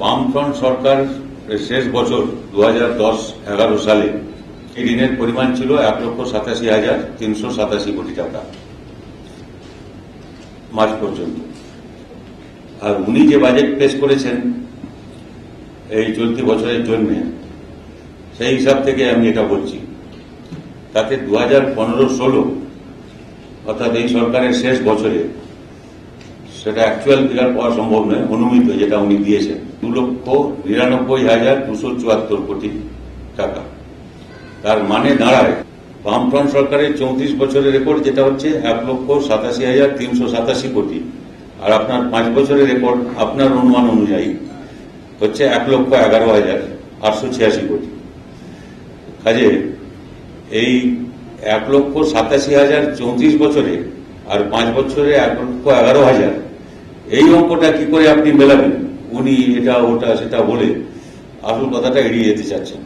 বামফ্রন্ট সরকার শেষ বছর 2010-11 সালে এই ঋণের পরিমাণ ছিল 1,87,387 কোটি টাকা মার্চ পর্যন্ত। আর উনি যে বাজেট পেশ করেছেন এই চলতি বছরের জন্য, সেই হিসাব থেকে আমি এটা বলছি, তাতে 2015-16 অর্থাৎ এই সরকারের শেষ বছরে, সেটা অ্যাকচুয়াল ফিগার পাওয়া সম্ভব নয়, অনুমিত যেটা উনি দিয়েছেন 2,99,274 কোটি টাকা। তার মানে দাঁড়ায় বামফ্রন্ট সরকারের 34 বছরের রেকর্ড যেটা হচ্ছে 1,87,387 কোটি, আর আপনার 5 বছরের রেকর্ড আপনার অনুমান অনুযায়ী হচ্ছে 1,11,886 কোটি। কাজে এই 1,87,000 34 বছরে আর 5 বছরে 1,11,000, এই অঙ্কটা কি করে আপনি মেলাবেন? উনি এটা ওটা সেটা বলে আসল কথাটা এড়িয়ে যেতে চাচ্ছেন।